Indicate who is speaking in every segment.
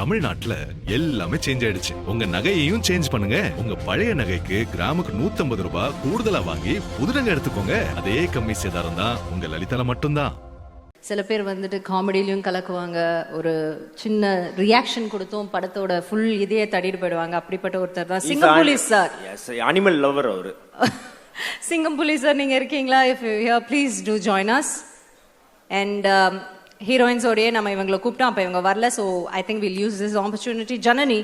Speaker 1: தமிழ்நாட்டுல எல்லாமே சேஞ்ச் ஆயிடுச்சு. உங்க நகையையும் சேஞ்ச் பண்ணுங்க. உங்க பழைய நகைக்கு கிராமுக்கு 150 ரூபாய் கூடுதலா வாங்கி புது நகை எடுத்துக்கோங்க. அதே கம்மி சேதாரம் தான் உங்க லலிதால மட்டும்தான்.
Speaker 2: சில பேர் வந்துட்டு காமெடியிலையும் கலக்குவாங்க, ஒரு சின்ன ரியாக்ஷன் கொடுத்தும் படத்தோட ஃபுல் இதையே தட்டிட்டு போயிடுவாங்க. அப்படிப்பட்ட ஒருத்தர் தான் சிங்கம் புலிஸ் சார்.
Speaker 3: அனிமல் லவர் அவரு.
Speaker 2: சிங்கம் புலிஸ் சார், நீங்க இருக்கீங்களா? If you here please to join us. And ஹீரோயின்ஸோடய நம்ம இவங்களை கூப்பிட்டோம், அப்போ இவங்க வரல. So I think will use this opportunity. Janani,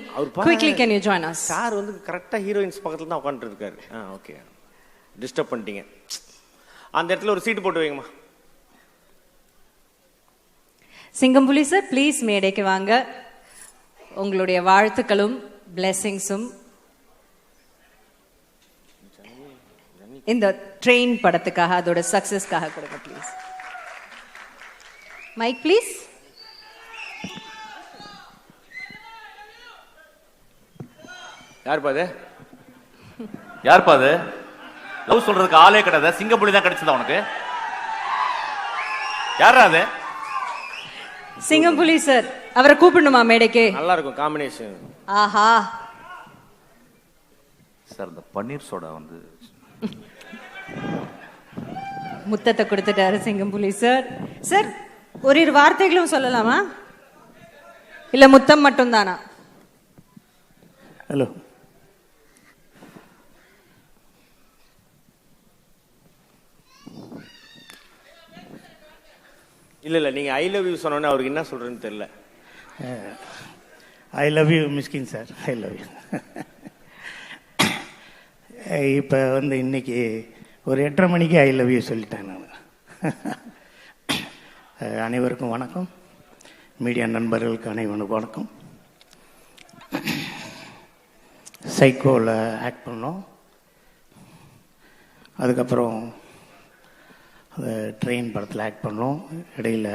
Speaker 2: quickly can you join us?
Speaker 3: Sir வந்து கரெக்டாக ஹீரோயின்ஸ் பக்கத்தில் தான் உட்காந்துட்டு இருக்காரு. ஓகே, டிஸ்டர்ப் பண்ணிட்டீங்க. அந்த இடத்துல ஒரு சீட்டு போட்டு வைங்கம்மா.
Speaker 2: சிங்கம் புலி சார், ப்ளீஸ் மேடைக்கு வாங்க. உங்களுடைய வாழ்த்துக்களும் பிளெஸிங்ஸும் இந்த ட்ரெயின் படத்துக்காக, அதோட சக்சஸ்க்காக கொடுங்க ப்ளீஸ். Mic please.
Speaker 3: யாருப்பா அது?
Speaker 4: யாருப்பா அது? லவ் சொல்றதுக்கு ஆளே கிடையாது, சிங்கப்புலி தான் கிடைச்சதா உனக்கு? யாரா அது?
Speaker 2: சிங்கம் புலி சார், அவரை கூப்பிடணுமா மேடைக்கு?
Speaker 3: நல்லா இருக்கும் காம்பினேஷன்.
Speaker 2: ஆஹா
Speaker 4: சார், இந்த பன்னீர் சோடா வந்து
Speaker 2: முத்தத்தை கொடுத்துட்டாரு சிங்கம் புலி சார். சார், ஒரு இரு வார்த்தைகளும் சொல்லலாமா, இல்ல முத்தம் மட்டும் தானா?
Speaker 5: ஹலோ,
Speaker 3: இல்லை நீங்கள் ஐ லவ் யூ சொன்னோன்னே அவருக்கு என்ன சொல்கிறேன்னு தெரியல.
Speaker 5: ஐ love you Mysskin sir, I love you. இப்போ வந்து இன்னைக்கு ஒரு 8:30 மணிக்கு ஐ லவ் யூ சொல்லிட்டேன் நான். அனைவருக்கும் வணக்கம், மீடியா நண்பர்களுக்கு அனைவருக்கும் வணக்கம். சைக்கோவில் ஆக்ட் பண்ணோம், அதுக்கப்புறம் அந்த ட்ரெயின் படத்தில் ஆக்ட் பண்ணோம். இடையில்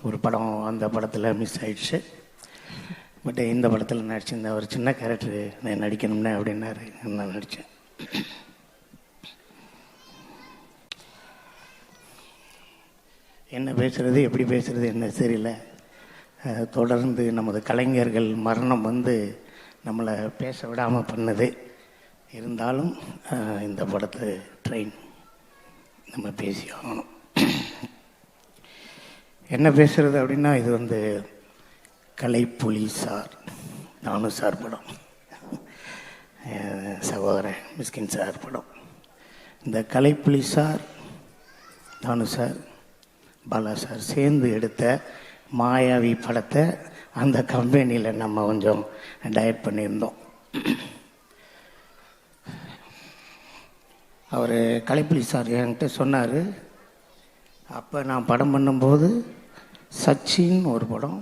Speaker 5: ஒரு படம், அந்த படத்தில் மிஸ் ஆயிடுச்சு. பட் இந்த படத்தில் நடிச்சிருந்தேன், ஒரு சின்ன கேரக்டரு நான் நடிக்கணும்னே அப்படின்னாரு, நான் நடித்தேன். என்ன பேசுகிறது, எப்படி பேசுகிறது என்ன தெரியல. தொடர்ந்து நமது கலைஞர்கள் மரணம் வந்து நம்மளை பேச விடாமல் பண்ணுது. இருந்தாலும் இந்த படத்தை ட்ரெயின் நம்ம பேசி ஆகணும். என்ன பேசுகிறது அப்படின்னா, இது வந்து கலைப்புலி சார், நானும் சார் படம், சகோதரன் மிஸ்கின் சார் படம். இந்த கலைப்புலி சார், நானும் சார், பாலா சார் சேர்ந்து எடுத்த மாயாவி படத்தை அந்த கம்பெனியில் நம்ம கொஞ்சம் டயட் பண்ணியிருந்தோம். அவர் கலைப்புலி சார் என்கிட்ட சொன்னார், அப்போ நான் படம் பண்ணும்போது சச்சின் ஒரு படம்,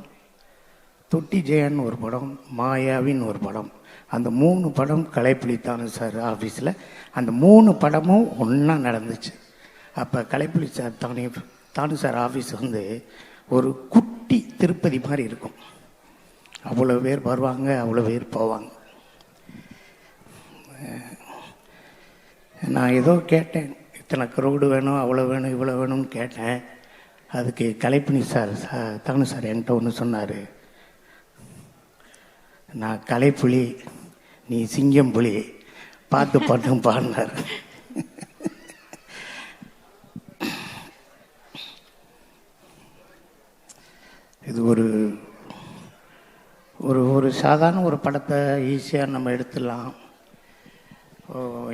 Speaker 5: தொட்டி ஜெயன் ஒரு படம், மாயாவின்னு ஒரு படம், அந்த 3 படம் கலைப்புலி தானு சார் ஆஃபீஸில், அந்த 3 படமும் ஒன்றா நடந்துச்சு. அப்போ கலைப்புலி சார் தானு சார் ஆஃபீஸ் வந்து ஒரு குட்டி திருப்பதி மாதிரி இருக்கும். அவ்வளோ பேர் வருவாங்க, அவ்வளோ பேர் போவாங்க. நான் ஏதோ கேட்டேன், இத்தனை க்ரௌடு வேணும், அவ்வளோ வேணும், இவ்வளோ வேணும்னு கேட்டேன். அதுக்கு கலைப்புலி சார் தானு சார் என்கிட்ட ஒன்று சொன்னார், நான் கலைப்புலி, நீ சிங்கம் புலி, பார்த்து பாட்டும் பாடினார். இது ஒரு ஒரு ஒரு சாதாரண ஒரு படத்தை ஈஸியாக நம்ம எடுத்துடலாம்.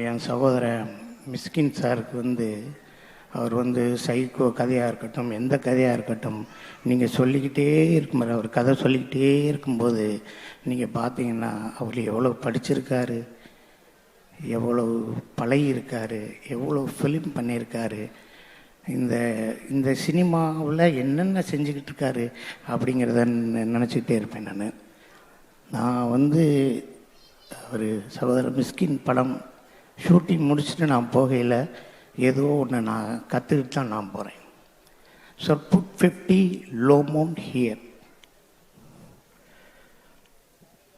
Speaker 5: என் சகோதரன் மிஸ்கின் சாருக்கு வந்து, அவர் வந்து சைக்கோ கதையாக இருக்கட்டும், எந்த கதையாக இருக்கட்டும், நீங்கள் சொல்லிக்கிட்டே இருக்கும், அவர் கதை சொல்லிக்கிட்டே இருக்கும்போது நீங்கள் பார்த்தீங்கன்னா அவர் எவ்வளோ படிச்சிருக்காரு, எவ்வளோ பழகியிருக்காரு, எவ்வளோ ஃபிலிம் பண்ணியிருக்காரு, இந்த சினிமாவில் என்னென்ன செஞ்சுக்கிட்டு இருக்காரு அப்படிங்கிறத நினச்சிக்கிட்டே இருப்பேன். நான் வந்து ஒரு சகோதரர் மிஸ்கின் படம் ஷூட்டிங் முடிச்சுட்டு நான் போகையில் ஏதோ ஒன்று நான் கற்றுக்கிட்டு தான் நான் போகிறேன். So put 50 low mount here,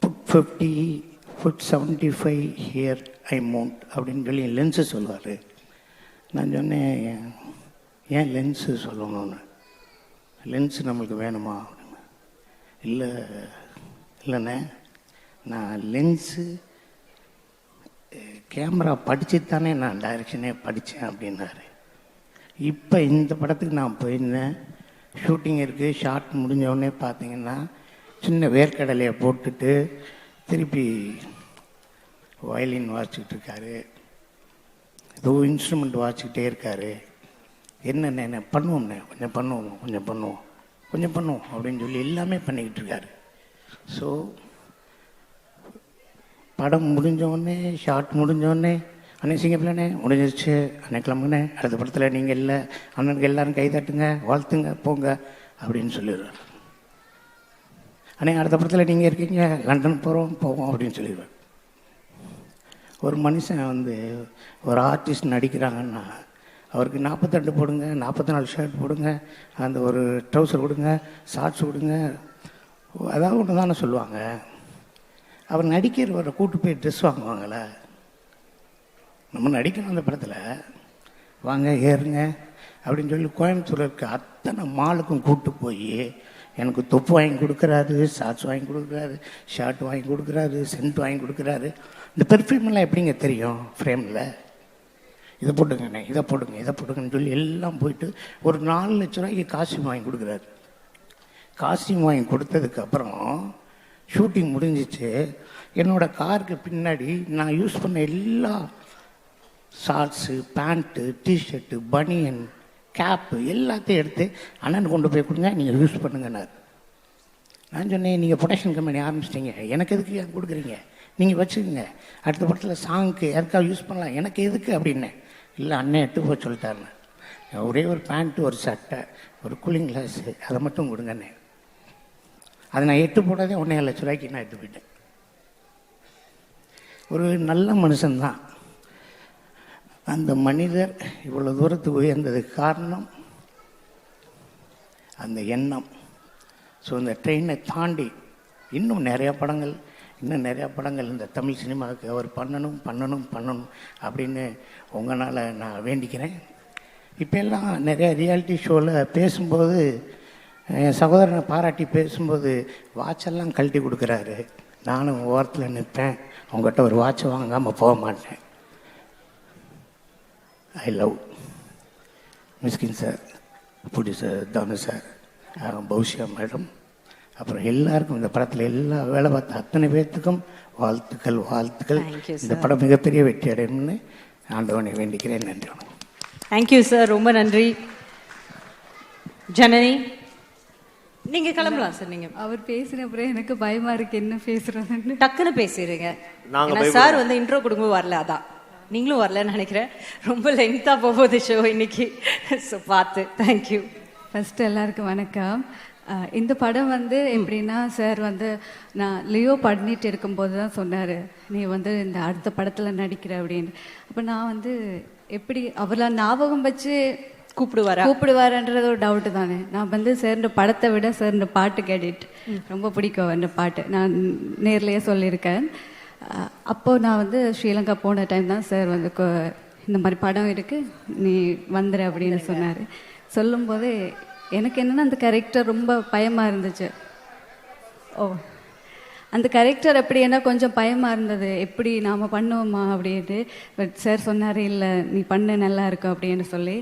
Speaker 5: put 50, put 75 here I mount அப்படின்னு சொல்லி லென்ஸு சொல்லுவார். நான் சொன்னேன், ஏன் லென்ஸு சொல்லணும்னு, லென்ஸு நம்மளுக்கு வேணுமா அப்படின்னு. இல்லைண்ணே, நான் லென்ஸு கேமரா படித்து தானே நான் டைரக்ஷனே படித்தேன் அப்படின்னாரு. இப்போ இந்த படத்துக்கு நான் போயிருந்தேன், ஷூட்டிங் இருக்குது. ஷார்ட் முடிஞ்சவுடனே பார்த்தீங்கன்னா சின்ன வேர்க்கடலையை போட்டுட்டு திருப்பி வயலின் வாசிச்சுட்டு இருக்காரு, ஏதோ இன்ஸ்ட்ருமெண்ட் வாசிக்கிட்டே இருக்காரு. என்னென்ன பண்ணுவோம்ண்ணே, கொஞ்சம் பண்ணுவோம் அப்படின்னு சொல்லி எல்லாமே பண்ணிக்கிட்டு இருக்காரு. ஸோ படம் முடிஞ்சோடனே, ஷார்ட் முடிஞ்சோடனே, அண்ணே சிங்கப்பிள்ளண்ணே முடிஞ்சிருச்சு, அண்ணே கிளம்புனே, அடுத்த படத்தில் நீங்கள் இல்லை, அண்ணனுக்கு எல்லோரும் கை தட்டுங்க, வாழ்த்துங்க, போங்க அப்படின்னு சொல்லிடுவார். அண்ணே அடுத்த படத்தில் நீங்கள் இருக்கீங்க, லண்டன் போவோம் அப்படின்னு சொல்லிடுவார். ஒரு மனுஷன் ஒரு ஆர்டிஸ்ட் நடிக்கிறாங்கன்னா அவருக்கு 42 போடுங்க, 44 ஷர்ட் போடுங்க, அந்த ஒரு ட்ரௌசர் கொடுங்க, ஷார்ட்ஸ் கொடுங்க, அதாவது ஒன்று தானே சொல்லுவாங்க. அவர் நடிக்கிறவரை கூட்டு போய் ட்ரெஸ் வாங்குவாங்களே, நம்ம நடிக்கணும் அந்த படத்தில், வாங்க ஏறுங்க அப்படின்னு சொல்லி கோயம்புத்தூர் இருக்க அத்தனை மாலுக்கும் கூப்பிட்டு போய் எனக்கு தொப்பு வாங்கி கொடுக்குறாரு, ஷார்ட்ஸ் வாங்கி கொடுக்குறாரு, ஷர்ட் வாங்கி கொடுக்குறாரு, சென்ட் வாங்கி கொடுக்குறாரு. இந்த பெர்ஃப்யூமெல்லாம் எப்படிங்க தெரியும் ஃப்ரேமில்? இதை போட்டுங்கண்ணே, இதை போட்டுங்கன்னு சொல்லி எல்லாம் போயிட்டு ஒரு 4 லட்ச ரூபாய்க்கு காஸ்டியூம் வாங்கி கொடுக்குறாரு. காஸ்டியூம் வாங்கி கொடுத்ததுக்கப்புறம் ஷூட்டிங் முடிஞ்சிச்சு. என்னோடய காருக்கு பின்னாடி நான் யூஸ் பண்ண எல்லா ஷார்ட்ஸு, பேண்ட்டு, டிஷர்ட்டு, பனியன், கேப்பு எல்லாத்தையும் எடுத்து அண்ணன் கொண்டு போய் கொடுங்க, நீங்கள் யூஸ் பண்ணுங்கன்னார். நான் சொன்னேன், நீங்கள் ப்ரொடக்ஷன் கம்பெனி ஆரம்பிச்சிட்டிங்க, எனக்கு எதுக்கு அது கொடுக்குறீங்க, நீங்கள் வச்சுக்கோங்க, அடுத்த படத்தில் சாங்க்கு யாருக்காவது யூஸ் பண்ணலாம், எனக்கு எதுக்கு அப்படின்னேன். இல்லை அண்ணன் எட்டு போய் சொல்லிட்டாருண்ணே, ஒரே ஒரு பேண்ட்டு, ஒரு சட்டை, ஒரு கூலிங் கிளாஸு, அதை மட்டும் கொடுங்கண்ணே. அதை நான் எட்டு போடாதே 1.5 லட்ச ரூபாய்க்கு நான் எட்டு போயிட்டேன். ஒரு நல்ல மனுஷன்தான் அந்த மனிதர். இவ்வளோ தூரத்துக்கு உயர்ந்ததுக்கு காரணம் அந்த எண்ணம். ஸோ இந்த ட்ரெயினை தாண்டி இன்னும் நிறையா படங்கள் இந்த தமிழ் சினிமாவுக்கு அவர் பண்ணணும் அப்படின்னு உங்களால் நான் வேண்டிக்கிறேன். இப்போ எல்லாம் நிறையா ரியாலிட்டி ஷோவில் பேசும்போது என் சகோதரனை பாராட்டி பேசும்போது வாட்செல்லாம் கழட்டி கொடுக்குறாரு. நானும் ஓரத்தில் நிற்பேன், உங்கள்கிட்ட ஒரு வாட்சை வாங்காமல் போக மாட்டேன். I love Mysskin sir, producer Thanu sir, பௌஷியா madam, அப்புறம் எல்லாருக்கும் இந்த படத்தில் எல்லா வேலை பார்த்த அத்தனை பேர்த்துக்கும் வாழ்த்துக்கள். இந்த படம் மிகப்பெரிய வெற்றி அடையணும்னு ஆண்டவனை வேண்டிக்கிறேன். நன்றி.
Speaker 2: தேங்க்யூ சார், ரொம்ப நன்றி. ஜனனி நீங்க கிளம்பலாம் சார். நீங்க
Speaker 6: அவர் பேசின அப்புறம் எனக்கு பயமா இருக்கு என்ன பேசுறதுன்னு.
Speaker 2: டக்குன்னு பேசிடுங்க. சார் இன்ட்ரோ கொடுக்கும்போது வரல, அதான் நீங்களும் வரலன்னு நினைக்கிறேன். ரொம்ப லென்த்தா போகுது ஷோ இன்னைக்கு. ஸோ பார்த்து தேங்க்யூ.
Speaker 6: ஃபர்ஸ்ட் எல்லாருக்கும் வணக்கம். இந்த படம் எப்படின்னா, சார் நான் லியோ பண்ணிட்டு இருக்கும்போது தான் சொன்னார், நீ இந்த அடுத்த படத்தில் நடிக்கிற அப்படின்னு. அப்போ நான் எப்படி அவரை ஞாபகம் வச்சு கூப்பிடுவாருன்றது ஒரு டவுட்டு தானே. நான் சேர்ந்த படத்தை விட சேர்ந்த பாட்டு கேட்டுட்டு ரொம்ப பிடிக்கும் அந்த பாட்டு. நான் நேர்லேயே சொல்லியிருக்கேன். அப்போது நான் ஸ்ரீலங்கா போன டைம் தான் சார் இந்த மாதிரி படம் இருக்குது, நீ வந்துடு அப்படின்னு சொன்னார். சொல்லும்போது எனக்கு என்னென்னா அந்த கேரக்டர் ரொம்ப பயமாக இருந்துச்சு. அந்த கேரக்டர் எப்படின்னா கொஞ்சம் பயமாக இருந்தது, எப்படி நாம் பண்ணுவோமா அப்படின்ட்டு. பட் சார் சொன்னார், இல்லை நீ பண்ண நல்லா இருக்கும் அப்படின்னு சொல்லி.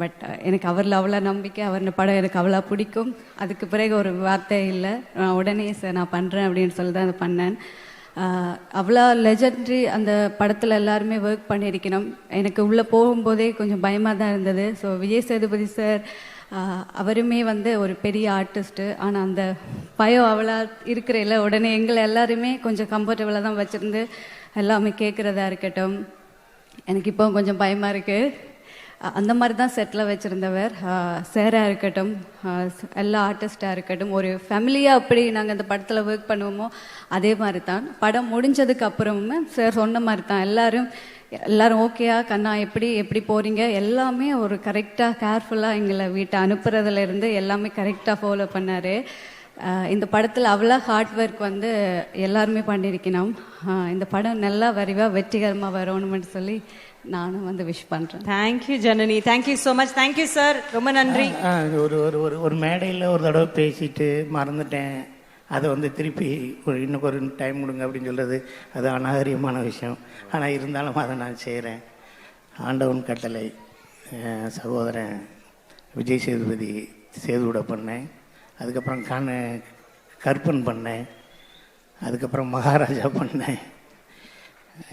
Speaker 6: பட் எனக்கு அவரில் அவ்வளோ நம்பிக்கை, அவர் படம் எனக்கு அவ்வளோ பிடிக்கும். அதுக்கு பிறகு ஒரு வார்த்தை இல்லை, நான் உடனே சார் நான் பண்ணுறேன் அப்படின்னு சொல்லி தான் அதை பண்ணேன். அவ்வளோ லெஜெண்ட்ரி அந்த படத்தில் எல்லாருமே ஒர்க் பண்ணியிருக்கணும். எனக்கு உள்ளே போகும்போதே கொஞ்சம் பயமாக தான் இருந்தது. ஸோ விஜய் சேதுபதி சார் அவருமே ஒரு பெரிய ஆர்டிஸ்ட்டு, ஆனால் அந்த பயம் அவ்வளோ இருக்கிற உடனே எங்களை எல்லாருமே கொஞ்சம் கம்ஃபர்டபுளாக தான் வச்சுருந்து எல்லாமே கேட்குறதா இருக்கட்டும். எனக்கு இப்போ கொஞ்சம் பயமாக இருக்குது. அந்த மாதிரி தான் செட்டில் வச்சுருந்தவர் சேராக இருக்கட்டும், எல்லா ஆர்டிஸ்டாக இருக்கட்டும். ஒரு ஃபேமிலியாக அப்படி நாங்கள் அந்த படத்தில் ஒர்க் பண்ணுவோமோ அதே மாதிரி தான். படம் முடிஞ்சதுக்கு அப்புறமும் சார் சொன்ன மாதிரி தான் எல்லாரும் ஓகேயா கண்ணா, எப்படி போகிறீங்க, எல்லாமே ஒரு கரெக்டாக கேர்ஃபுல்லாக எங்களை வீட்டை அனுப்புறதுலேருந்து எல்லாமே கரெக்டாக ஃபாலோ பண்ணார். இந்த படத்தில் அவ்வளோ ஹார்ட் ஒர்க் எல்லாருமே பண்ணியிருக்கணும். இந்த படம் நல்லா விரைவாக வெற்றிகரமாக வரணும்னு சொல்லி நானும் விஷ் பண்ணுறேன்.
Speaker 2: Thank you Janani, thank you so much. Thank you sir, ரொம்ப நன்றி.
Speaker 5: ஒரு மேடையில் ஒரு தடவை பேசிட்டு மறந்துட்டேன், அதை வந்து திருப்பி இன்னும் ஒரு டைம் கொடுங்க அப்படின்னு சொல்கிறது அது அநாகரிகமான விஷயம். ஆனால் இருந்தாலும் அதை நான் செய்கிறேன். ஆண்டவன் கட்டளை. சகோதரன் விஜய் சேதுபதி சேதுவிட பண்ணேன். அதுக்கப்புறம் கற்பன் பண்ணேன். அதுக்கப்புறம் மகாராஜா பண்ணேன்.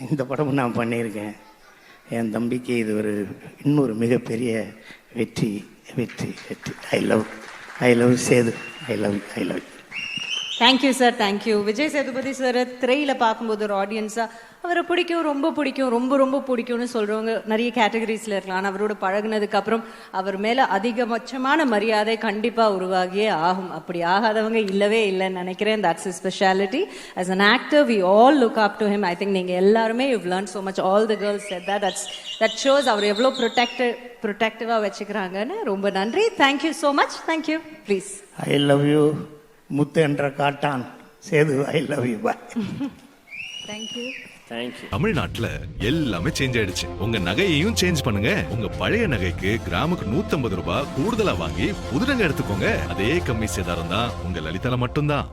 Speaker 5: இந்த படமும் நான் பண்ணியிருக்கேன். என் தம்பிக்கு இது இன்னொரு மிகப்பெரிய வெற்றி வெற்றி வெற்றி. I love Sethu. I love you.
Speaker 2: Thank you sir, thank you. Vijay Sethupathi sir திரையில் பார்க்கும்போது ஒரு ஆடியன்ஸாக அவரை பிடிக்கும், ரொம்ப பிடிக்கும், ரொம்ப ரொம்ப பிடிக்கும்னு சொல்கிறவங்க நிறைய கேட்டகரிஸில் இருக்கலாம். ஆனால் அவரோட பழகுனதுக்கப்புறம் அவர் மேலே அதிகபட்சமான மரியாதை கண்டிப்பாக உருவாகியே ஆகும். அப்படி ஆகாதவங்க இல்லவே இல்லைன்னு நினைக்கிறேன். That's is speciality. As an actor we all look up to him. I think நீங்கள் எல்லாருமே you learn so much. All the girls said that shows அவர் எவ்வளோ ப்ரொடெக்டிவாக வச்சுக்கிறாங்கன்னு. ரொம்ப நன்றி. Thank you so much. Thank you. Please.
Speaker 5: I love you Muthu என்ற Kattan Sethu. I love you. Bye.
Speaker 6: Thank you.
Speaker 3: Thank you.
Speaker 1: தமிழ்நாட்டுல எல்லாமே சேஞ்ச் ஆயிடுச்சு. உங்க நகையையும் சேஞ்ச் பண்ணுங்க. உங்க பழைய நகைக்கு கிராமுக்கு 150 ரூபாய் கூடுதலா வாங்கி புது நகை எடுத்துக்கோங்க. அதே கம்மி சேதாரம் தான் உங்க லலிதால மட்டும்தான்.